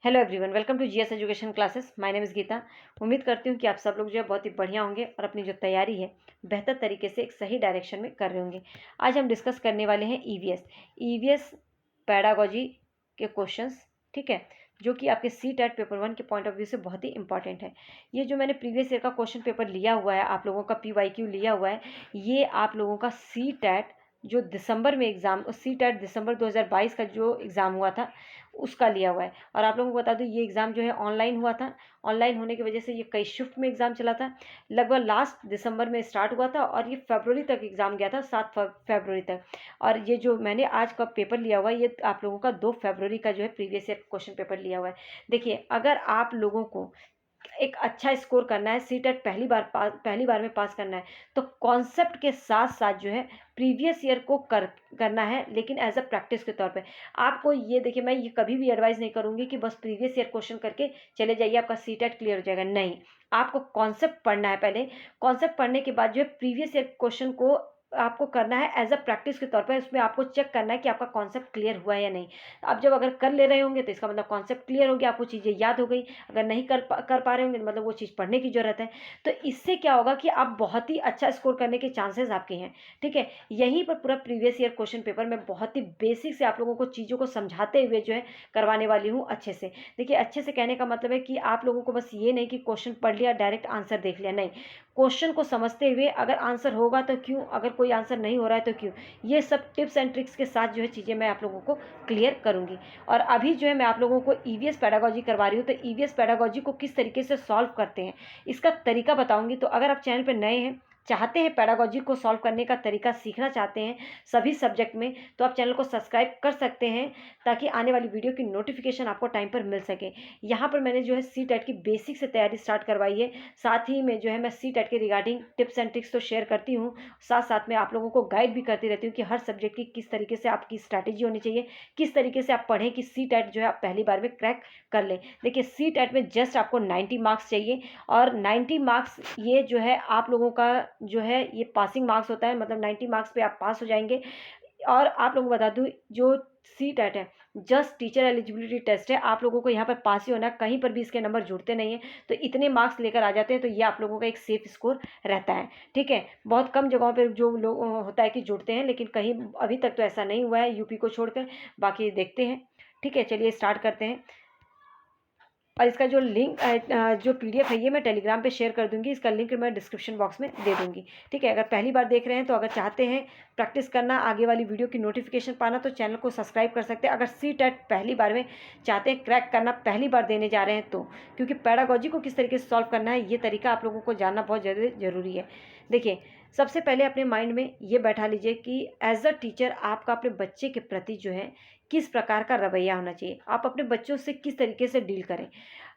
Hello everyone, welcome to GS education classes. My name is Geeta. उम्मीद करती हूँ कि आप सब लोग जो है बहुत ही बढ़िया होंगे और अपनी जो तैयारी है बेहतर तरीके से एक सही डायरेक्शन में कर रहे होंगे। आज हम डिस्कस करने वाले हैं ईवीएस पैडागोजी के क्वेश्चंस, ठीक है, जो कि आपके सी टेट पेपर 1 के पॉइंट ऑफ व्यू से बहुत ही इंपॉर्टेंट है। ये जो मैंने प्रीवियस ईयर का क्वेश्चन पेपर लिया हुआ है, आप लोगों का PYQ लिया हुआ है, ये आप लोगों का सी टेट जो दिसंबर में एग्ज़ाम, सी टेट दिसंबर 2022 का जो एग्ज़ाम हुआ था उसका लिया हुआ है। और आप लोगों को बता दूं, ये एग्ज़ाम जो है ऑनलाइन हुआ था। ऑनलाइन होने की वजह से ये कई शिफ्ट में एग्ज़ाम चला था। लगभग लास्ट दिसंबर में स्टार्ट हुआ था और ये फरवरी तक एग्ज़ाम गया था, 7 फरवरी तक। और ये जो मैंने आज का पेपर लिया हुआ है, ये आप लोगों का 2 फरवरी का जो है प्रीवियस ईयर क्वेश्चन पेपर लिया हुआ है। देखिए, अगर आप लोगों को एक अच्छा स्कोर करना है, सी टेट पहली बार में पास करना है, तो कॉन्सेप्ट के साथ साथ जो है प्रीवियस ईयर को करना है, लेकिन एज अ प्रैक्टिस के तौर पे। आपको ये देखिए, मैं ये कभी भी एडवाइस नहीं करूंगी कि बस प्रीवियस ईयर क्वेश्चन करके चले जाइए, आपका सी टेट क्लियर हो जाएगा। नहीं, आपको कॉन्सेप्ट पढ़ना है पहले। कॉन्सेप्ट पढ़ने के बाद जो है प्रीवियस ईयर क्वेश्चन को आपको करना है एज अ प्रैक्टिस के तौर पर। उसमें आपको चेक करना है कि आपका कॉन्सेप्ट क्लियर हुआ है या नहीं। आप जब अगर कर ले रहे होंगे तो इसका मतलब कॉन्सेप्ट क्लियर हो गया, आपको चीज़ें याद हो गई। अगर नहीं कर पा रहे होंगे तो मतलब वो चीज़ पढ़ने की ज़रूरत है। तो इससे क्या होगा कि आप बहुत ही अच्छा स्कोर करने के चांसेस आपके हैं, ठीक है। यहीं पर पूरा प्रीवियस ईयर क्वेश्चन पेपर में बहुत ही बेसिक से आप लोगों को चीज़ों को समझाते हुए जो है करवाने वाली हूँ अच्छे से। देखिए, अच्छे से कहने का मतलब है कि आप लोगों को बस ये नहीं कि क्वेश्चन पढ़ लिया डायरेक्ट आंसर देख लिया, नहीं। क्वेश्चन को समझते हुए अगर आंसर होगा तो क्यों, अगर कोई आंसर नहीं हो रहा है तो क्यों, ये सब टिप्स एंड ट्रिक्स के साथ जो है चीज़ें मैं आप लोगों को क्लियर करूंगी। और अभी जो है मैं आप लोगों को ईवीएस पैडागोजी करवा रही हूँ, तो ईवीएस पैडागोजी को किस तरीके से सॉल्व करते हैं इसका तरीका बताऊंगी। तो अगर आप चैनल पर नए हैं, चाहते हैं पैडागोजी को सॉल्व करने का तरीका सीखना चाहते हैं सभी सब्जेक्ट में, तो आप चैनल को सब्सक्राइब कर सकते हैं ताकि आने वाली वीडियो की नोटिफिकेशन आपको टाइम पर मिल सके। यहाँ पर मैंने जो है सी टेट की बेसिक से तैयारी स्टार्ट करवाई है। साथ ही में जो है मैं सी टेट के रिगार्डिंग टिप्स एंड ट्रिक्स तो शेयर करती हूँ, साथ साथ में आप लोगों को गाइड भी करती रहती हूँ कि हर सब्जेक्ट की किस तरीके से आपकी स्ट्रैटेजी होनी चाहिए, किस तरीके से आप पढ़ें कि सी टेट जो है आप पहली बार में क्रैक कर लें। देखिए, सी टेट में जस्ट आपको 90 मार्क्स चाहिए, और 90 मार्क्स ये जो है आप लोगों का जो है ये पासिंग मार्क्स होता है, मतलब 90 मार्क्स पे आप पास हो जाएंगे। और आप लोगों को बता दूं, जो सी टेट है जस्ट टीचर एलिजिबिलिटी टेस्ट है, आप लोगों को यहाँ पर पास ही होना है, कहीं पर भी इसके नंबर जुड़ते नहीं हैं। तो इतने मार्क्स लेकर आ जाते हैं तो ये आप लोगों का एक सेफ स्कोर रहता है, ठीक है। बहुत कम जगहों पर जो लोग होता है कि जुड़ते हैं, लेकिन कहीं अभी तक तो ऐसा नहीं हुआ है यूपी को छोड़कर। बाकी देखते हैं, ठीक है। चलिए स्टार्ट करते हैं। और इसका जो लिंक जो PDF है ये मैं टेलीग्राम पे शेयर कर दूंगी, इसका लिंक मैं डिस्क्रिप्शन बॉक्स में दे दूंगी, ठीक है। अगर पहली बार देख रहे हैं तो अगर चाहते हैं प्रैक्टिस करना, आगे वाली वीडियो की नोटिफिकेशन पाना, तो चैनल को सब्सक्राइब कर सकते हैं। अगर सी टेट पहली बार में चाहते हैं क्रैक करना, पहली बार देने जा रहे हैं तो, क्योंकि पैडागोजी को किस तरीके से सॉल्व करना है ये तरीका आप लोगों को जानना बहुत ज़्यादा ज़रूरी है। देखिए, सबसे पहले अपने माइंड में ये बैठा लीजिए कि एज अ टीचर आपका अपने बच्चे के प्रति जो है किस प्रकार का रवैया होना चाहिए, आप अपने बच्चों से किस तरीके से डील करें।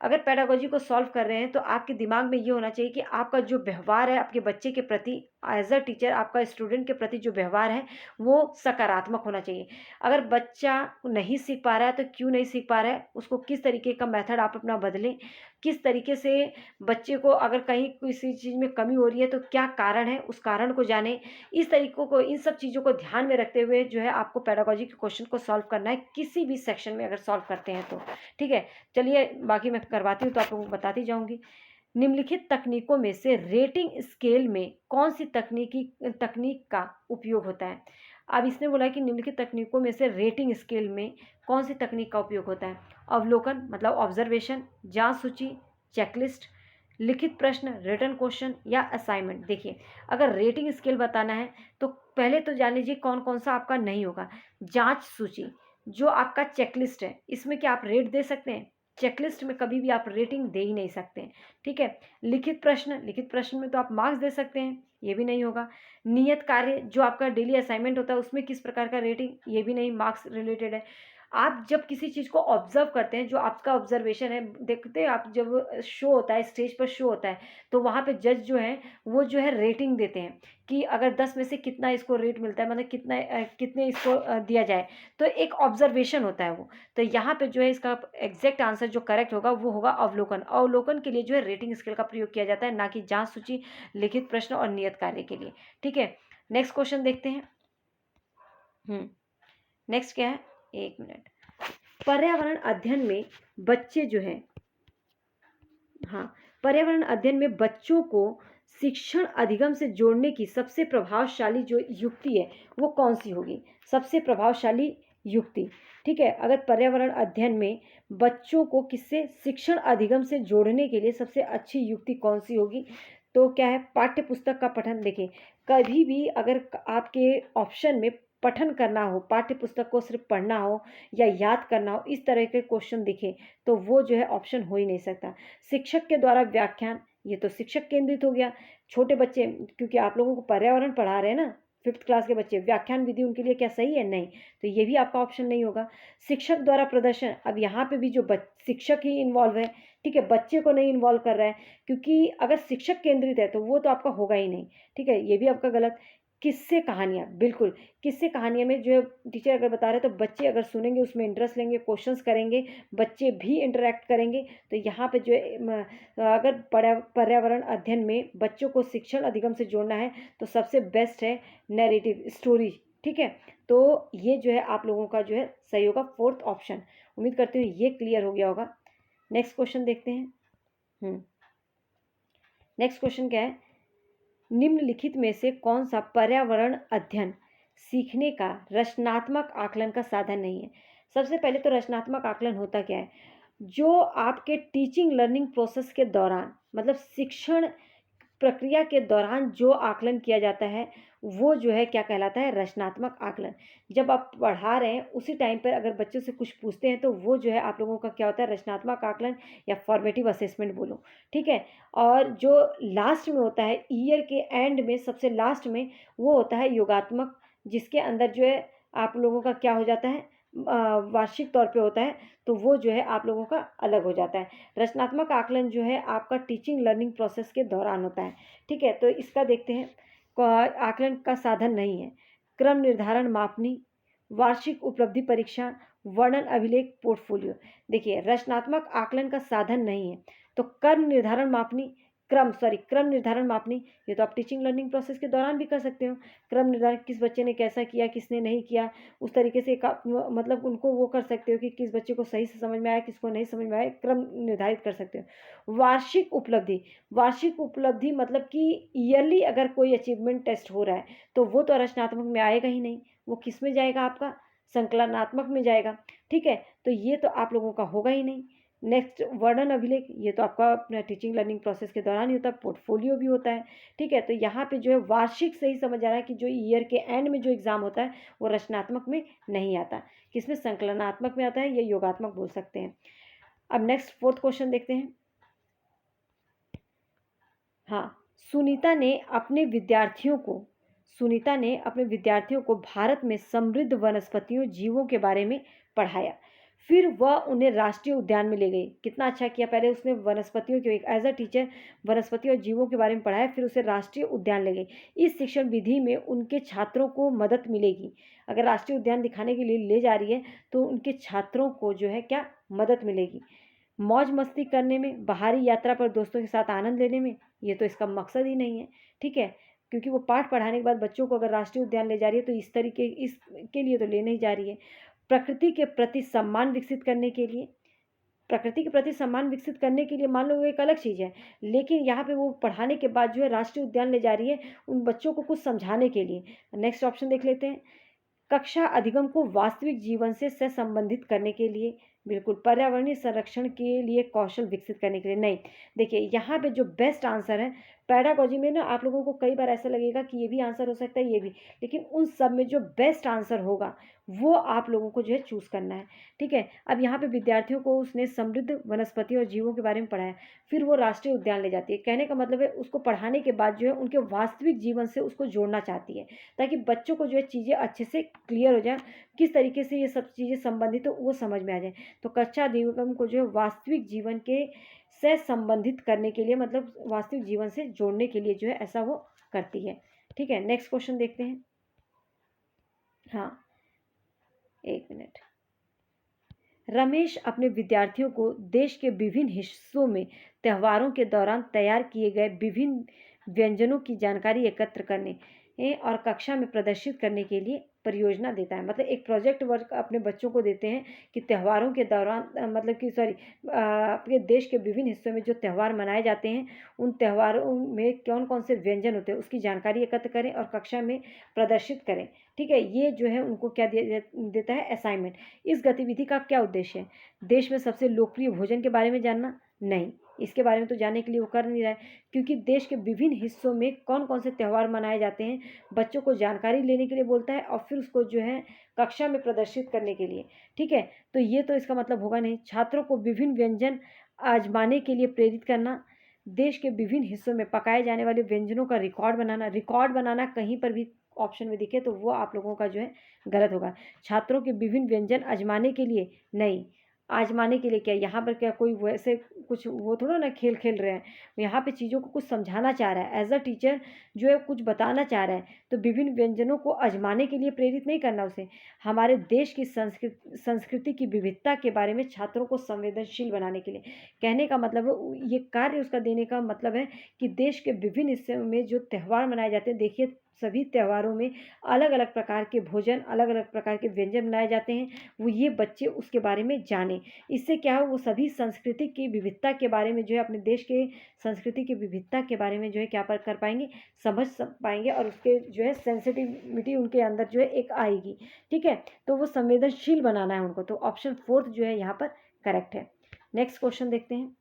अगर पैडागोजी को सॉल्व कर रहे हैं तो आपके दिमाग में ये होना चाहिए कि आपका जो व्यवहार है आपके बच्चे के प्रति, एज अ टीचर आपका स्टूडेंट के प्रति जो व्यवहार है वो सकारात्मक होना चाहिए। अगर बच्चा नहीं सीख पा रहा है तो क्यों नहीं सीख पा रहा है, उसको किस तरीके का मेथड आप अपना बदलें, किस तरीके से बच्चे को अगर कहीं किसी चीज़ में कमी हो रही है तो क्या कारण है, उस कारण को जानें। इस तरीकों को, इन सब चीज़ों को ध्यान में रखते हुए जो है आपको पैडागोजी के क्वेश्चन को सॉल्व करना है, किसी भी सेक्शन में अगर सॉल्व करते हैं तो, ठीक है। चलिए बाकी मैं करवाती हूँ तो आप लोगों को बताती जाऊँगी। निम्नलिखित तकनीकों में से रेटिंग स्केल में कौन सी तकनीक का उपयोग होता है। अब इसने बोला कि निम्नलिखित तकनीकों में से रेटिंग स्केल में कौन सी तकनीक का उपयोग होता है। अवलोकन मतलब ऑब्जर्वेशन, जांच सूची, चेकलिस्ट, लिखित प्रश्न, रिटन क्वेश्चन या असाइनमेंट। देखिए, अगर रेटिंग स्केल बताना है तो पहले तो जान लीजिए कौन कौन सा आपका नहीं होगा। जांच सूची जो आपका चेकलिस्ट है, इसमें क्या आप रेट दे सकते हैं? चेकलिस्ट में कभी भी आप रेटिंग दे ही नहीं सकते हैं, ठीक है। लिखित प्रश्न में तो आप मार्क्स दे सकते हैं, ये भी नहीं होगा। नियत कार्य जो आपका डेली असाइनमेंट होता है उसमें किस प्रकार का रेटिंग, ये भी नहीं, मार्क्स रिलेटेड है। आप जब किसी चीज़ को ऑब्जर्व करते हैं, जो आपका ऑब्जर्वेशन है, देखते हैं आप जब शो होता है, स्टेज पर शो होता है, तो वहाँ पे जज जो है वो जो है रेटिंग देते हैं कि अगर 10 में से कितना इसको रेट मिलता है, मतलब कितने इसको दिया जाए। तो एक ऑब्जर्वेशन होता है वो। तो यहाँ पे जो है इसका एग्जैक्ट आंसर जो करेक्ट होगा वो होगा अवलोकन। अवलोकन के लिए जो है रेटिंग स्केल का प्रयोग किया जाता है, ना कि जांच सूची, लिखित प्रश्न और नियत कार्य के लिए, ठीक है। नेक्स्ट क्वेश्चन देखते हैं। नेक्स्ट क्या है, एक मिनट। पर्यावरण अध्ययन में बच्चे जो हैं, हाँ, पर्यावरण अध्ययन में बच्चों को शिक्षण अधिगम से जोड़ने की सबसे प्रभावशाली जो युक्ति है वो कौन सी होगी? सबसे प्रभावशाली युक्ति, ठीक है। अगर पर्यावरण अध्ययन में बच्चों को किससे शिक्षण अधिगम से जोड़ने के लिए सबसे अच्छी युक्ति कौन सी होगी, तो क्या है, पाठ्य पुस्तक का पठन। देखिए, कभी भी अगर आपके ऑप्शन में पठन करना हो, पाठ्य पुस्तक को सिर्फ पढ़ना हो या याद करना हो, इस तरह के क्वेश्चन दिखे तो वो जो है ऑप्शन हो ही नहीं सकता। शिक्षक के द्वारा व्याख्यान, ये तो शिक्षक केंद्रित हो गया। छोटे बच्चे, क्योंकि आप लोगों को पर्यावरण पढ़ा रहे हैं ना, 5th क्लास के बच्चे, व्याख्यान विधि उनके लिए क्या सही है? नहीं, तो ये भी आपका ऑप्शन नहीं होगा। शिक्षक द्वारा प्रदर्शन, अब यहाँ पे भी जो शिक्षक ही इन्वॉल्व है, ठीक है, बच्चे को नहीं इन्वॉल्व कर रहा है, क्योंकि अगर शिक्षक केंद्रित है तो वो तो आपका होगा ही नहीं, ठीक है, ये भी आपका गलत। किस्से कहानियाँ, बिल्कुल, किस्से कहानियाँ में जो है टीचर अगर बता रहे हैं तो बच्चे अगर सुनेंगे, उसमें इंटरेस्ट लेंगे, क्वेश्चंस करेंगे, बच्चे भी इंटरेक्ट करेंगे, तो यहाँ पे जो है अगर पर्यावरण अध्ययन में बच्चों को शिक्षण अधिगम से जोड़ना है तो सबसे बेस्ट है नैरेटिव स्टोरी, ठीक है। तो ये जो है आप लोगों का जो है सही होगा 4th ऑप्शन। उम्मीद करती हूँ ये क्लियर हो गया होगा। नेक्स्ट क्वेश्चन देखते हैं। नेक्स्ट क्वेश्चन क्या है, निम्नलिखित में से कौन सा पर्यावरण अध्ययन सीखने का रचनात्मक आकलन का साधन नहीं है? सबसे पहले तो रचनात्मक आकलन होता क्या है? जो आपके टीचिंग लर्निंग प्रोसेस के दौरान, मतलब शिक्षण प्रक्रिया के दौरान जो आकलन किया जाता है वो जो है क्या कहलाता है? रचनात्मक आकलन। जब आप पढ़ा रहे हैं उसी टाइम पर अगर बच्चों से कुछ पूछते हैं तो वो जो है आप लोगों का क्या होता है? रचनात्मक आकलन या फॉर्मेटिव असेसमेंट बोलो, ठीक है। और जो लास्ट में होता है, ईयर के एंड में सबसे लास्ट में, वो होता है योगात्मक, जिसके अंदर जो है आप लोगों का क्या हो जाता है? वार्षिक तौर पे होता है, तो वो जो है आप लोगों का अलग हो जाता है। रचनात्मक आकलन जो है आपका टीचिंग लर्निंग प्रोसेस के दौरान होता है, ठीक है। तो इसका देखते हैं, आकलन का साधन नहीं है। क्रम निर्धारण मापनी, वार्षिक उपलब्धि परीक्षा, वर्णन अभिलेख, पोर्टफोलियो। देखिए, रचनात्मक आकलन का साधन नहीं है तो क्रम निर्धारण मापनी, ये तो आप टीचिंग लर्निंग प्रोसेस के दौरान भी कर सकते हो। क्रम निर्धारण, किस बच्चे ने कैसा किया, किसने नहीं किया, उस तरीके से मतलब उनको वो कर सकते हो कि किस बच्चे को सही से समझ में आया, किसको नहीं समझ में आया, क्रम निर्धारित कर सकते हो। वार्षिक उपलब्धि मतलब कि ईयरली अगर कोई अचीवमेंट टेस्ट हो रहा है तो वो तो रचनात्मक में आएगा ही नहीं, वो किस में जाएगा? आपका संकलनात्मक में जाएगा, ठीक है। तो ये तो आप लोगों का होगा ही नहीं। नेक्स्ट, वर्णन अभिलेख, ये तो आपका अपना टीचिंग लर्निंग प्रोसेस के दौरान ही होता है। पोर्टफोलियो भी होता है, ठीक है। तो यहाँ पे जो है वार्षिक से ही समझ आ रहा है कि जो ईयर के एंड में जो एग्जाम होता है वो रचनात्मक में नहीं आता, किसमें? संकलनात्मक में आता है, या योगात्मक बोल सकते हैं। अब नेक्स्ट 4th क्वेश्चन देखते हैं। हाँ, सुनीता ने अपने विद्यार्थियों को भारत में समृद्ध वनस्पतियों जीवों के बारे में पढ़ाया, फिर वह उन्हें राष्ट्रीय उद्यान में ले गई। कितना अच्छा किया, पहले उसने वनस्पतियों के एज अ टीचर वनस्पति और जीवों के बारे में पढ़ाया, फिर उसे राष्ट्रीय उद्यान ले गई। इस शिक्षण विधि में उनके छात्रों को मदद मिलेगी। अगर राष्ट्रीय उद्यान दिखाने के लिए ले जा रही है तो उनके छात्रों को जो है क्या मदद मिलेगी? मौज मस्ती करने में, बाहरी यात्रा पर दोस्तों के साथ आनंद लेने में, ये तो इसका मकसद ही नहीं है, ठीक है। क्योंकि वो पाठ पढ़ाने के बाद बच्चों को अगर राष्ट्रीय उद्यान ले जा रही है तो इसके लिए तो ले नहीं जा रही है। प्रकृति के प्रति सम्मान विकसित करने के लिए, मान लो वो एक अलग चीज़ है, लेकिन यहाँ पे वो पढ़ाने के बाद जो है राष्ट्रीय उद्यान ले जा रही है उन बच्चों को कुछ समझाने के लिए। नेक्स्ट ऑप्शन देख लेते हैं, कक्षा अधिगम को वास्तविक जीवन से सहसंबंधित करने के लिए, बिल्कुल, पर्यावरणीय संरक्षण के लिए कौशल विकसित करने के लिए नहीं। देखिए, यहाँ पे जो बेस्ट आंसर है पैडागॉजी में ना, आप लोगों को कई बार ऐसा लगेगा कि ये भी आंसर हो सकता है, ये भी, लेकिन उन सब में जो बेस्ट आंसर होगा वो आप लोगों को जो है चूज़ करना है, ठीक है। अब यहाँ पे विद्यार्थियों को उसने समृद्ध वनस्पति और जीवों के बारे में पढ़ाया, फिर वो राष्ट्रीय उद्यान ले जाती है। कहने का मतलब है उसको पढ़ाने के बाद जो है उनके वास्तविक जीवन से उसको जोड़ना चाहती है, ताकि बच्चों को जो है चीज़ें अच्छे से क्लियर हो जाए, किस तरीके से ये सब चीज़ें संबंधित हो वो समझ में आ जाए। तो कक्षा अधिगम को जो है वास्तविक जीवन के से संबंधित करने के लिए, मतलब वास्तविक जीवन से जोड़ने के लिए जो है ऐसा वो करती है, ठीक है। नेक्स्ट क्वेश्चन देखते हैं। हाँ, एक मिनट। रमेश अपने विद्यार्थियों को देश के विभिन्न हिस्सों में त्योहारों के दौरान तैयार किए गए विभिन्न व्यंजनों की जानकारी एकत्र करने, और कक्षा में प्रदर्शित करने के लिए परियोजना देता है। मतलब एक प्रोजेक्ट वर्क अपने बच्चों को देते हैं कि त्योहारों के दौरान मतलब कि अपने देश के विभिन्न हिस्सों में जो त्यौहार मनाए जाते हैं उन त्योहारों में कौन कौन से व्यंजन होते हैं उसकी जानकारी एकत्र करें और कक्षा में प्रदर्शित करें। ठीक है, ये जो है उनको क्या देता है, असाइनमेंट। इस गतिविधि का क्या उद्देश्य है? देश में सबसे लोकप्रिय भोजन के बारे में जानना? नहीं, इसके बारे में तो जानने के लिए वो कर नहीं रहा है, क्योंकि देश के विभिन्न हिस्सों में कौन कौन से त्यौहार मनाए जाते हैं बच्चों को जानकारी लेने के लिए बोलता है और फिर उसको जो है कक्षा में प्रदर्शित करने के लिए। ठीक है, तो ये तो इसका मतलब होगा नहीं। छात्रों को विभिन्न व्यंजन आजमाने के लिए प्रेरित करना, देश के विभिन्न हिस्सों में पकाए जाने वाले व्यंजनों का रिकॉर्ड बनाना कहीं पर भी ऑप्शन में दिखे तो वो आप लोगों का जो है गलत होगा। छात्रों के विभिन्न व्यंजन आजमाने के लिए नहीं, आजमाने के लिए क्या, यहाँ पर क्या कोई वैसे कुछ वो थोड़ा ना खेल खेल रहे हैं, यहाँ पे चीज़ों को कुछ समझाना चाह रहा है, एज अ टीचर जो है कुछ बताना चाह रहा है। तो विभिन्न व्यंजनों को आजमाने के लिए प्रेरित नहीं करना उसे। हमारे देश की संस्कृति की विविधता के बारे में छात्रों को संवेदनशील बनाने के लिए। कहने का मतलब ये कार्य उसका देने का मतलब है कि देश के विभिन्न हिस्सों में जो त्यौहार मनाए जाते हैं, देखिए सभी त्योहारों में अलग अलग प्रकार के भोजन, अलग अलग प्रकार के व्यंजन बनाए जाते हैं, वो ये बच्चे उसके बारे में जाने। इससे क्या है, वो सभी संस्कृति की विविधता के बारे में जो है, अपने देश के संस्कृति की विविधता के बारे में जो है क्या कर पाएंगे, समझ पाएंगे और उसके जो है सेंसिटिविटी उनके अंदर जो है एक आएगी। ठीक है, तो वो संवेदनशील बनाना है उनको। तो ऑप्शन 4 जो है यहाँ पर करेक्ट है। नेक्स्ट क्वेश्चन देखते हैं।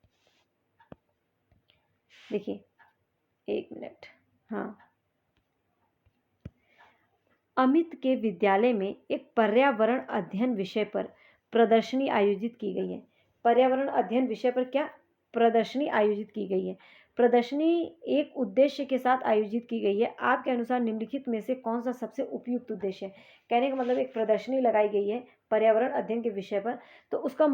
देखिए 1 मिनट। हाँ, अमित के विद्यालय में एक पर्यावरण अध्ययन विषय पर प्रदर्शनी आयोजित की गई है। पर्यावरण अध्ययन विषय पर क्या प्रदर्शनी आयोजित की गई है? प्रदर्शनी एक उद्देश्य के साथ आयोजित की गई है। आपके अनुसार निम्नलिखित में से कौन सा सबसे उपयुक्त उद्देश्य है? कहने का मतलब एक प्रदर्शनी लगाई गई है पर्यावरण अध्ययन के विषय पर, तो उसका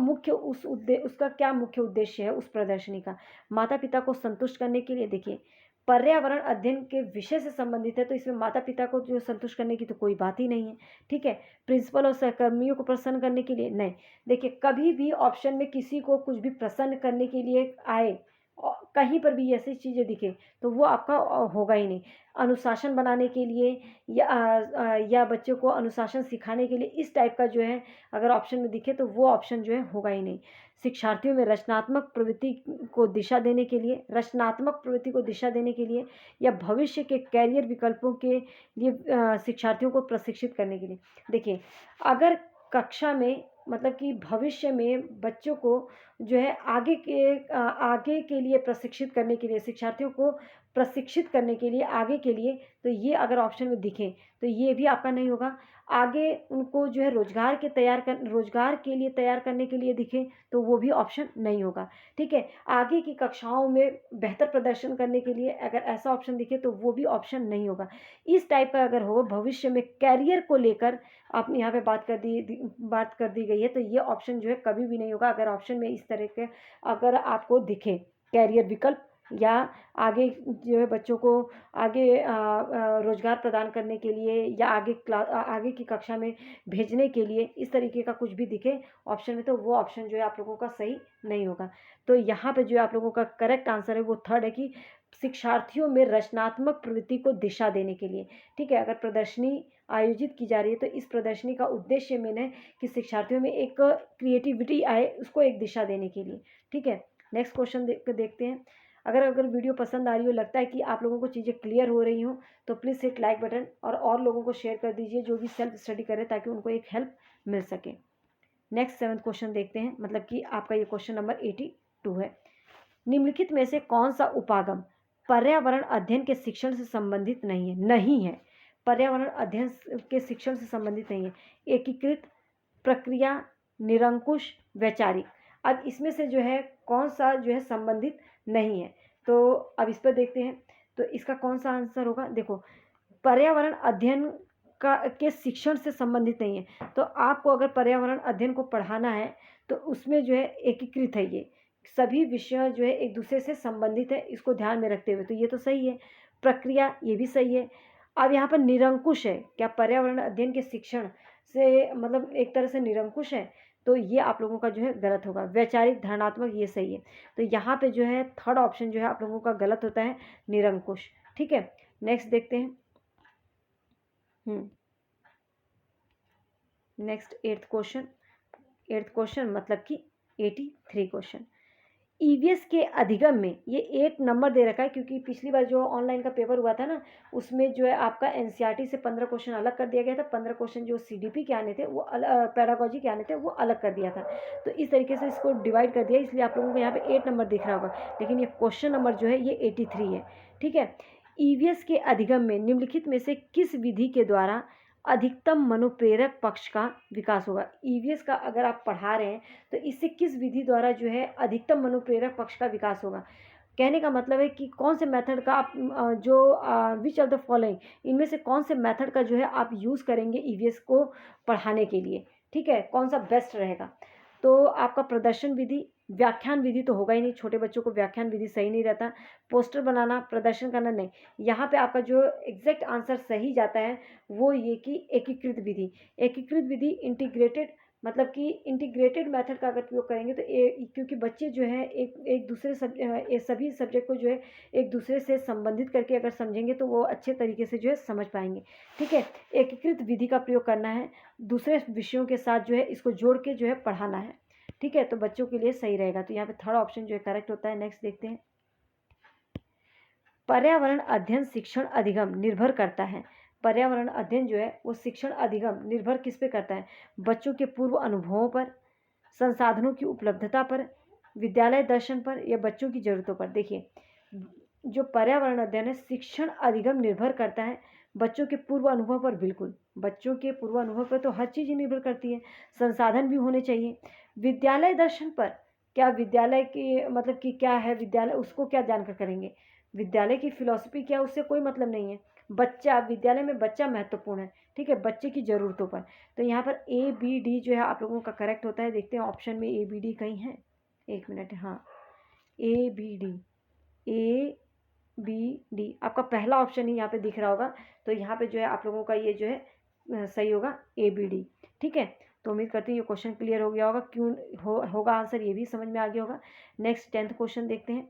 उसका क्या मुख्य उद्देश्य है उस प्रदर्शनी का? माता पिता को संतुष्ट करने के लिए। देखिए, पर्यावरण अध्ययन के विषय से संबंधित है तो इसमें माता पिता को जो संतुष्ट करने की तो कोई बात ही नहीं है। ठीक है, प्रिंसिपल और सहकर्मियों को प्रसन्न करने के लिए नहीं। देखिए, कभी भी ऑप्शन में किसी को कुछ भी प्रसन्न करने के लिए आए, कहीं पर भी ऐसी चीज़ें दिखे तो वो आपका होगा ही नहीं। अनुशासन बनाने के लिए या बच्चों को अनुशासन सिखाने के लिए इस टाइप का जो है अगर ऑप्शन में दिखे तो वो ऑप्शन जो है होगा ही नहीं। शिक्षार्थियों में रचनात्मक प्रवृत्ति को दिशा देने के लिए या भविष्य के कैरियर विकल्पों के लिए शिक्षार्थियों को प्रशिक्षित करने के लिए। देखिए, अगर कक्षा में मतलब कि भविष्य में बच्चों को जो है आगे के लिए प्रशिक्षित करने के लिए, शिक्षार्थियों को प्रशिक्षित करने के लिए आगे के लिए, तो ये अगर ऑप्शन में दिखे तो ये भी आपका नहीं होगा। आगे उनको जो है रोजगार के लिए तैयार करने के लिए दिखे तो वो भी ऑप्शन नहीं होगा। ठीक है, आगे की कक्षाओं में बेहतर प्रदर्शन करने के लिए अगर ऐसा ऑप्शन दिखे तो वो भी ऑप्शन नहीं होगा। इस टाइप का अगर हो भविष्य में कैरियर को लेकर आपने यहाँ पे बात कर दी गई है तो ये ऑप्शन जो है कभी भी नहीं होगा। अगर ऑप्शन में इस तरह के अगर आपको दिखे कैरियर विकल्प या आगे जो है बच्चों को आगे रोजगार प्रदान करने के लिए या आगे की कक्षा में भेजने के लिए इस तरीके का कुछ भी दिखे ऑप्शन में तो वो ऑप्शन जो है आप लोगों का सही नहीं होगा। तो यहाँ पे जो है आप लोगों का करेक्ट आंसर है वो थर्ड है कि शिक्षार्थियों में रचनात्मक प्रवृत्ति को दिशा देने के लिए। ठीक है, अगर प्रदर्शनी आयोजित की जा रही है तो इस प्रदर्शनी का उद्देश्य मैंने कि शिक्षार्थियों में एक क्रिएटिविटी आए, उसको एक दिशा देने के लिए। ठीक है, नेक्स्ट क्वेश्चन देखते हैं। अगर वीडियो पसंद आ रही हो, लगता है कि आप लोगों को चीज़ें क्लियर हो रही हो तो प्लीज़ हिट लाइक बटन और लोगों को शेयर कर दीजिए जो भी सेल्फ स्टडी करें ताकि उनको एक हेल्प मिल सके। नेक्स्ट 7th क्वेश्चन देखते हैं, मतलब कि आपका ये क्वेश्चन नंबर 82 है। निम्नलिखित में से कौन सा उपागम पर्यावरण अध्ययन के शिक्षण से संबंधित नहीं है? पर्यावरण अध्ययन के शिक्षण से संबंधित नहीं है। एकीकृत, प्रक्रिया, निरंकुश, वैचारिक। अब इसमें से जो है कौन सा जो है संबंधित नहीं है, तो अब इस पर देखते हैं तो इसका कौन सा आंसर होगा। देखो, पर्यावरण अध्ययन के शिक्षण से संबंधित नहीं है तो आपको अगर पर्यावरण अध्ययन को पढ़ाना है तो उसमें जो है एकीकृत है, ये सभी विषय जो है एक दूसरे से संबंधित है, इसको ध्यान में रखते हुए तो ये तो सही है। प्रक्रिया, ये भी सही है। अब यहाँ पर निरंकुश है, क्या पर्यावरण अध्ययन के शिक्षण से मतलब एक तरह से निरंकुश है, तो ये आप लोगों का जो है गलत होगा। वैचारिक, धारणात्मक, ये सही है। तो यहाँ पे जो है थर्ड ऑप्शन जो है आप लोगों का गलत होता है, निरंकुश। ठीक है, नेक्स्ट देखते हैं। नेक्स्ट एट्थ क्वेश्चन मतलब कि 83 क्वेश्चन। ईवीएस के अधिगम में ये 8 नंबर दे रखा है, क्योंकि पिछली बार जो ऑनलाइन का पेपर हुआ था ना, उसमें जो है आपका एनसीईआरटी से 15 क्वेश्चन अलग कर दिया गया था, 15 क्वेश्चन जो सीडीपी के आने थे वो पैडागोजी के आने थे वो अलग कर दिया था। तो इस तरीके से इसको डिवाइड कर दिया, इसलिए आप लोगों को यहाँ पे 8 नंबर दिख रहा होगा, लेकिन ये क्वेश्चन नंबर जो है ये 83 है। ठीक है। ईवीएस के अधिगम में निम्नलिखित में से किस विधि के द्वारा अधिकतम मनोप्रेरक पक्ष का विकास होगा? ईवीएस का अगर आप पढ़ा रहे हैं तो इससे किस विधि द्वारा जो है अधिकतम मनोप्रेरक पक्ष का विकास होगा? कहने का मतलब है कि कौन से मेथड का आप विच ऑफ द फॉलोइंग, इनमें से कौन से मेथड का जो है आप यूज़ करेंगे ईवीएस को पढ़ाने के लिए? ठीक है, कौन सा बेस्ट रहेगा? तो आपका प्रदर्शन विधि, व्याख्यान विधि तो होगा ही नहीं, छोटे बच्चों को व्याख्यान विधि सही नहीं रहता। पोस्टर बनाना, प्रदर्शन करना नहीं। यहाँ पे आपका जो एग्जैक्ट आंसर सही जाता है वो ये कि एकीकृत विधि। एकीकृत विधि इंटीग्रेटेड, मतलब कि इंटीग्रेटेड मेथड का अगर प्रयोग करेंगे तो क्योंकि बच्चे जो है एक दूसरे सभी सब्जेक्ट को जो है एक दूसरे से संबंधित करके अगर समझेंगे तो वो अच्छे तरीके से जो है समझ पाएंगे। ठीक है, एकीकृत विधि का प्रयोग करना है, दूसरे विषयों के साथ जो है इसको जोड़ के जो है पढ़ाना है। ठीक है, तो बच्चों के लिए सही रहेगा। तो यहाँ पे थर्ड ऑप्शन जो है करेक्ट होता है। नेक्स्ट देखते हैं, पर्यावरण अध्ययन शिक्षण अधिगम निर्भर करता है। पर्यावरण अध्ययन जो है वो शिक्षण अधिगम निर्भर किस पे करता है? बच्चों के पूर्व अनुभवों पर, संसाधनों की उपलब्धता पर, विद्यालय दर्शन पर, या बच्चों की जरूरतों पर। देखिए, जो पर्यावरण अध्ययन है शिक्षण अधिगम निर्भर करता है बच्चों के पूर्व अनुभव पर। बिल्कुल, बच्चों के पूर्व अनुभव पर तो हर चीज़ निर्भर करती है, संसाधन भी होने चाहिए। विद्यालय दर्शन पर, क्या विद्यालय की मतलब कि क्या है विद्यालय, उसको क्या जानकर करेंगे? विद्यालय की फिलॉसफी क्या, उससे कोई मतलब नहीं है। बच्चा, विद्यालय में बच्चा महत्वपूर्ण है। ठीक है, बच्चे की ज़रूरतों पर। तो यहाँ पर ए बी डी जो है आप लोगों का करेक्ट होता है। देखते हैं ऑप्शन में ए बी डी कहीं है, एक मिनट। हाँ, ए बी डी आपका पहला ऑप्शन ही यहाँ पे दिख रहा होगा। तो यहाँ पे जो है आप लोगों का ये जो है सही होगा, ए बी डी। ठीक है, तो उम्मीद करती हूँ ये क्वेश्चन क्लियर हो गया होगा, क्यों होगा आंसर ये भी समझ में आ गया होगा। नेक्स्ट 10th क्वेश्चन देखते हैं।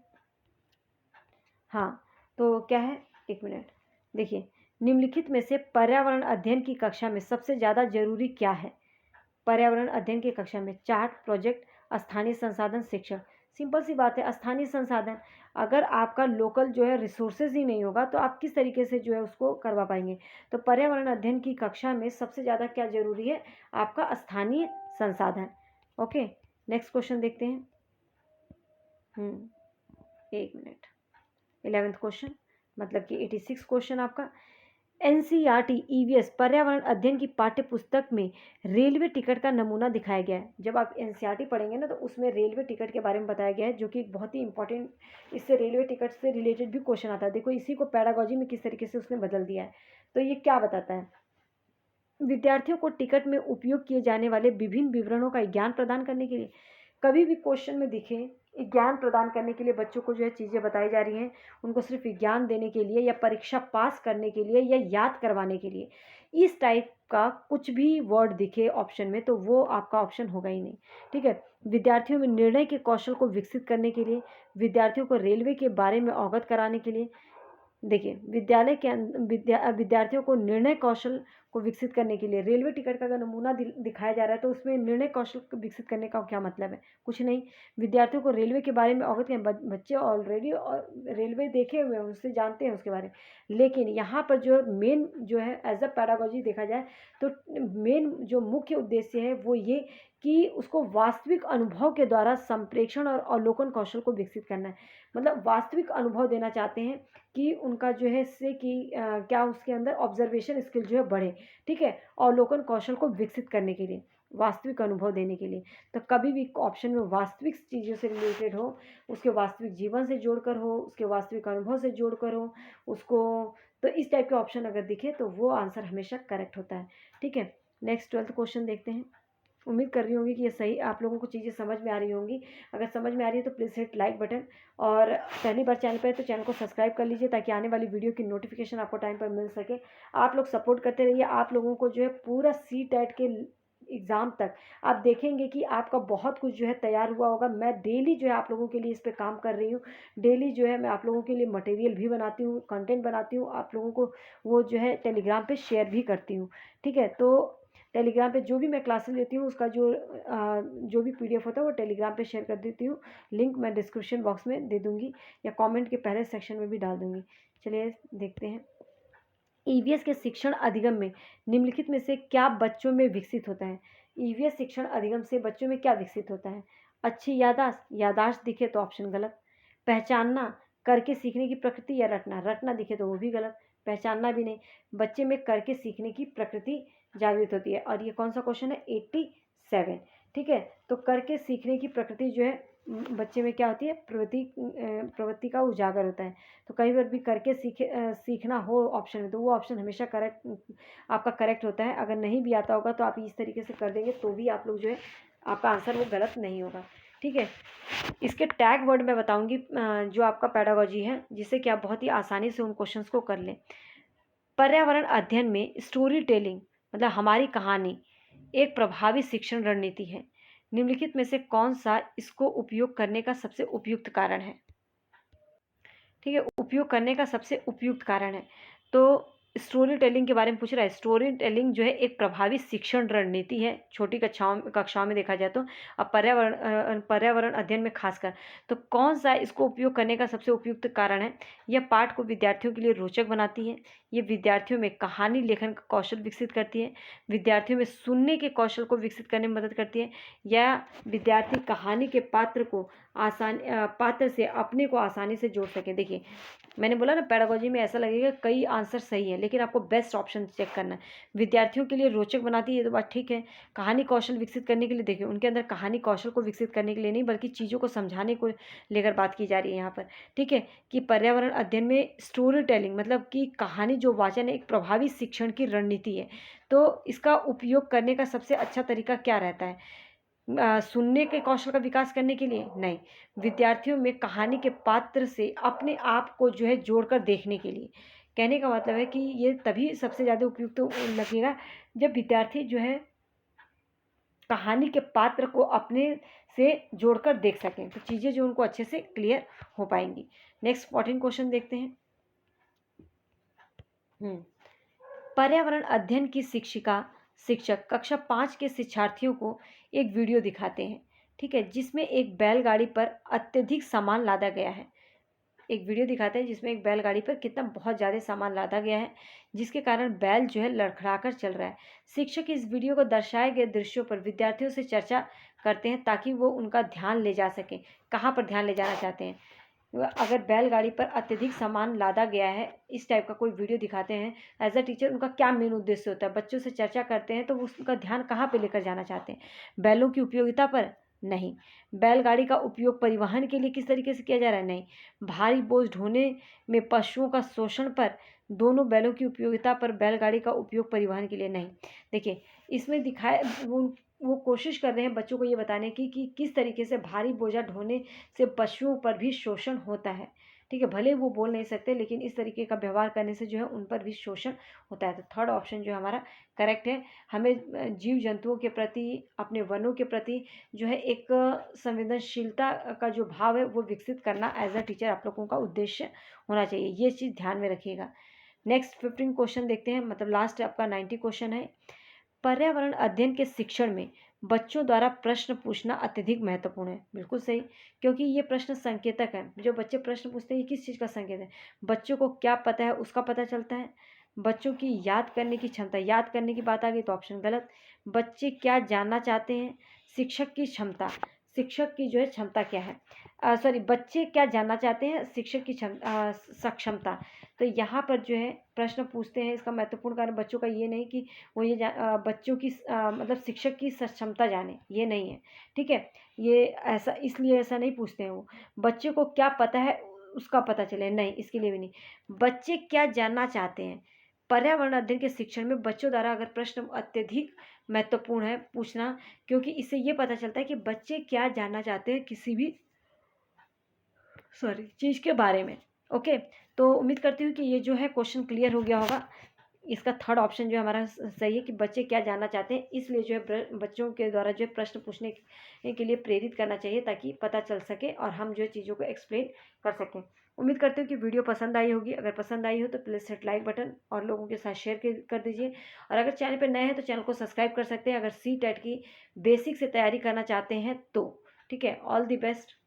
हाँ, तो क्या है, एक मिनट। देखिए, निम्नलिखित में से पर्यावरण अध्ययन की कक्षा में सबसे ज़्यादा जरूरी क्या है? पर्यावरण अध्ययन की कक्षा में चार्ट, प्रोजेक्ट, स्थानीय संसाधन, शिक्षक। सिंपल सी बात है, स्थानीय संसाधन। अगर आपका लोकल जो है रिसोर्सेज ही नहीं होगा तो आप किस तरीके से जो है उसको करवा पाएंगे? तो पर्यावरण अध्ययन की कक्षा में सबसे ज़्यादा क्या जरूरी है? आपका स्थानीय संसाधन। ओके, नेक्स्ट क्वेश्चन देखते हैं। एक मिनट। 11th क्वेश्चन मतलब कि 86 क्वेश्चन आपका। एनसीईआरटी ईवीएस पर्यावरण अध्ययन की पाठ्य पुस्तक में रेलवे टिकट का नमूना दिखाया गया है। जब आप एनसीईआरटी पढ़ेंगे ना तो उसमें रेलवे टिकट के बारे में बताया गया है, जो कि बहुत ही इंपॉर्टेंट, इससे रेलवे टिकट से रिलेटेड भी क्वेश्चन आता है। देखो इसी को पैडागोजी में किस तरीके से उसने बदल दिया है। तो ये क्या बताता है? विद्यार्थियों को टिकट में उपयोग किए जाने वाले विभिन्न विवरणों का ज्ञान प्रदान करने के लिए, कभी भी क्वेश्चन में दिखे ज्ञान प्रदान करने के लिए बच्चों को जो है चीज़ें बताई जा रही हैं, उनको सिर्फ ज्ञान देने के लिए या परीक्षा पास करने के लिए या याद करवाने के लिए, इस टाइप का कुछ भी वर्ड दिखे ऑप्शन में तो वो आपका ऑप्शन होगा ही नहीं। ठीक है, विद्यार्थियों में निर्णय के कौशल को विकसित करने के लिए, विद्यार्थियों को रेलवे के बारे में अवगत कराने के लिए। देखिए, विद्यालय के विद्यार्थियों को निर्णय कौशल को विकसित करने के लिए रेलवे टिकट का अगर नमूना दिखाया जा रहा है तो उसमें निर्णय कौशल को विकसित करने का क्या मतलब है? कुछ नहीं। विद्यार्थियों को रेलवे के बारे में अवगत करें, बच्चे ऑलरेडी रेलवे देखे हुए हैं, उससे जानते हैं उसके बारे में। लेकिन यहाँ पर जो मेन जो है एज अ पैडागोजी देखा जाए तो मेन जो मुख्य उद्देश्य है वो ये कि उसको वास्तविक अनुभव के द्वारा संप्रेषण और अवलोकन कौशल को विकसित करना है। मतलब वास्तविक अनुभव देना चाहते हैं कि उनका जो है इससे कि क्या उसके अंदर ऑब्जर्वेशन स्किल जो है बढ़े। ठीक है, अवलोकन कौशल को विकसित करने के लिए, वास्तविक अनुभव देने के लिए। तो कभी भी ऑप्शन में वास्तविक चीज़ों से रिलेटेड हो, उसके वास्तविक जीवन से जोड़कर हो, उसके वास्तविक अनुभव से जोड़कर हो उसको, तो इस टाइप के ऑप्शन अगर दिखे तो वो आंसर हमेशा करेक्ट होता है। ठीक है, नेक्स्ट 12th क्वेश्चन देखते हैं। उम्मीद कर रही होंगी कि ये सही आप लोगों को चीज़ें समझ में आ रही होंगी। अगर समझ में आ रही है तो प्लीज़ हिट लाइक बटन, और पहली बार चैनल पर है तो चैनल को सब्सक्राइब कर लीजिए ताकि आने वाली वीडियो की नोटिफिकेशन आपको टाइम पर मिल सके। आप लोग सपोर्ट करते रहिए। आप लोगों को जो है पूरा सी टेट के एग्ज़ाम तक आप देखेंगे कि आपका बहुत कुछ जो है तैयार हुआ होगा। मैं डेली जो है आप लोगों के लिए इस पे काम कर रही हूँ। डेली जो है मैं आप लोगों के लिए मटेरियल भी बनाती हूँ, कंटेंट बनाती हूँ, आप लोगों को वो जो है टेलीग्राम पे शेयर भी करती हूँ। ठीक है, तो टेलीग्राम पे जो भी मैं क्लासेस लेती हूँ उसका जो भी पीडीएफ होता है वो टेलीग्राम पे शेयर कर देती हूँ। लिंक मैं डिस्क्रिप्शन बॉक्स में दे दूँगी या कमेंट के पहले सेक्शन में भी डाल दूँगी। चलिए देखते हैं। ईवीएस के शिक्षण अधिगम में निम्नलिखित में से क्या बच्चों में विकसित होता है? ईवीएस शिक्षण अधिगम से बच्चों में क्या विकसित होता है? अच्छी याददाश्त, याददाश्त दिखे तो ऑप्शन गलत। पहचानना, करके सीखने की प्रकृति या रटना, रटना दिखे तो वो भी गलत। पहचानना भी नहीं। बच्चे में करके सीखने की प्रकृति जागृत होती है और ये कौन सा क्वेश्चन है? 87। ठीक है, तो करके सीखने की प्रकृति जो है बच्चे में क्या होती है? प्रवृत्ति का उजागर होता है। तो कई बार भी करके सीखना हो ऑप्शन में तो वो ऑप्शन हमेशा आपका करेक्ट होता है। अगर नहीं भी आता होगा तो आप इस तरीके से कर देंगे तो भी आप लोग जो है आपका आंसर वो गलत नहीं होगा। ठीक है, इसके टैग वर्ड मैं बताऊंगी जो आपका पेडागोजी है, जिससे कि आप बहुत ही आसानी से उन क्वेश्चंस को कर लें। पर्यावरण अध्ययन में स्टोरी टेलिंग मतलब हमारी कहानी एक प्रभावी शिक्षण रणनीति है। निम्नलिखित में से कौन सा इसको उपयोग करने का सबसे उपयुक्त कारण है? ठीक है, उपयोग करने का सबसे उपयुक्त कारण है। तो स्टोरी टेलिंग के बारे में पूछ रहा है। स्टोरी टेलिंग जो है एक प्रभावी शिक्षण रणनीति है छोटी कक्षाओं में देखा जाए तो। अब पर्यावरण अध्ययन में खासकर तो कौन सा इसको उपयोग करने का सबसे उपयुक्त कारण है? यह पाठ को विद्यार्थियों के लिए रोचक बनाती है, ये विद्यार्थियों में कहानी लेखन का कौशल विकसित करती है, विद्यार्थियों में सुनने के कौशल को विकसित करने में मदद करती है, या विद्यार्थी कहानी के पात्र से अपने को आसानी से जोड़ सके। देखिए मैंने बोला ना पेडागोजी में ऐसा लगेगा कई आंसर सही है, लेकिन आपको बेस्ट ऑप्शन चेक करना है। विद्यार्थियों के लिए रोचक बनाती है तो बात ठीक है। कहानी कौशल विकसित करने के लिए देखिए उनके अंदर कहानी कौशल को विकसित करने के लिए नहीं बल्कि चीज़ों को समझाने को लेकर बात की जा रही है यहाँ पर। ठीक है, कि पर्यावरण अध्ययन में स्टोरी टेलिंग मतलब कि कहानी जो वाचन है एक प्रभावी शिक्षण की रणनीति है। तो इसका उपयोग करने का सबसे अच्छा तरीका क्या रहता है? सुनने के कौशल का विकास करने के लिए नहीं, विद्यार्थियों में कहानी के पात्र से अपने आप को जो है जोड़कर देखने के लिए। कहने का मतलब है कि ये तभी सबसे ज़्यादा उपयुक्त तो लगेगा जब विद्यार्थी जो है कहानी के पात्र को अपने से जोड़कर देख सकें, तो चीज़ें जो उनको अच्छे से क्लियर हो पाएंगी। नेक्स्ट 14 क्वेश्चन देखते हैं। पर्यावरण अध्ययन की शिक्षक कक्षा 5 के शिक्षार्थियों को एक वीडियो दिखाते हैं। ठीक है, जिसमें एक बैलगाड़ी पर अत्यधिक सामान लादा गया है। एक वीडियो दिखाते हैं जिसमें एक बैलगाड़ी पर कितना बहुत ज़्यादा सामान लादा गया है, जिसके कारण बैल जो है लड़खड़ाकर चल रहा है। शिक्षक इस वीडियो को दर्शाए गए दृश्यों पर विद्यार्थियों से चर्चा करते हैं ताकि वो उनका ध्यान ले जा सकें। कहाँ पर ध्यान ले जाना चाहते हैं? अगर बैलगाड़ी पर अत्यधिक सामान लादा गया है, इस टाइप का कोई वीडियो दिखाते हैं, एज अ टीचर उनका क्या मेन उद्देश्य होता है? बच्चों से चर्चा करते हैं तो वो उसका ध्यान कहाँ पे लेकर जाना चाहते हैं? बैलों की उपयोगिता पर? नहीं। बैलगाड़ी का उपयोग परिवहन के लिए किस तरीके से किया जा रहा है? नहीं। भारी बोझ ढोने में पशुओं का शोषण पर? दोनों बैलों की उपयोगिता पर बैलगाड़ी का उपयोग परिवहन के लिए? नहीं। देखिए इसमें दिखाए वो कोशिश कर रहे हैं बच्चों को ये बताने की कि किस तरीके से भारी बोझा ढोने से पशुओं पर भी शोषण होता है। ठीक है, भले वो बोल नहीं सकते लेकिन इस तरीके का व्यवहार करने से जो है उन पर भी शोषण होता है। तो थर्ड ऑप्शन जो हमारा करेक्ट है। हमें जीव जंतुओं के प्रति, अपने वनों के प्रति जो है एक संवेदनशीलता का जो भाव है वो विकसित करना एज अ टीचर आप लोगों का उद्देश्य होना चाहिए। ये चीज़ ध्यान में रखिएगा। नेक्स्ट 15 क्वेश्चन देखते हैं, मतलब लास्ट आपका 90 क्वेश्चन है। पर्यावरण अध्ययन के शिक्षण में बच्चों द्वारा प्रश्न पूछना अत्यधिक महत्वपूर्ण है। बिल्कुल सही, क्योंकि ये प्रश्न संकेतक है। जो बच्चे प्रश्न पूछते हैं ये किस चीज़ का संकेत है? बच्चों को क्या पता है उसका पता चलता है। बच्चों की याद करने की क्षमता, याद करने की बात आ गई तो ऑप्शन गलत। बच्चे क्या जानना चाहते हैं? शिक्षक की क्षमता, शिक्षक की जो है क्षमता क्या है? सॉरी, बच्चे क्या जानना चाहते हैं? शिक्षक की सक्षमता। तो यहाँ पर जो है प्रश्न पूछते हैं, इसका महत्वपूर्ण कारण बच्चों का ये नहीं कि वो बच्चों की मतलब शिक्षक की सक्षमता जाने, ये नहीं है। ठीक है, ये ऐसा इसलिए ऐसा नहीं पूछते हैं वो। बच्चे को क्या पता है उसका पता चले, नहीं, इसके लिए भी नहीं। बच्चे क्या जानना चाहते हैं? पर्यावरण अध्ययन के शिक्षण में बच्चों द्वारा अगर प्रश्न अत्यधिक महत्वपूर्ण है पूछना, क्योंकि इससे ये पता चलता है कि बच्चे क्या जानना चाहते हैं किसी भी चीज़ के बारे में। ओके, तो उम्मीद करती हूँ कि ये जो है क्वेश्चन क्लियर हो गया होगा। इसका थर्ड ऑप्शन जो है हमारा सही है कि बच्चे क्या जानना चाहते हैं, इसलिए जो है बच्चों के द्वारा जो है प्रश्न पूछने के लिए प्रेरित करना चाहिए ताकि पता चल सके और हम जो है चीज़ों को एक्सप्लेन कर सकें। उम्मीद करती हूँ कि वीडियो पसंद आई होगी। अगर पसंद आई हो तो प्लीज़ हिट लाइक बटन और लोगों के साथ शेयर कर दीजिए। और अगर चैनल पर नए हैं तो चैनल को सब्सक्राइब कर सकते हैं अगर सी टेट की बेसिक से तैयारी करना चाहते हैं तो। ठीक है, ऑल द बेस्ट।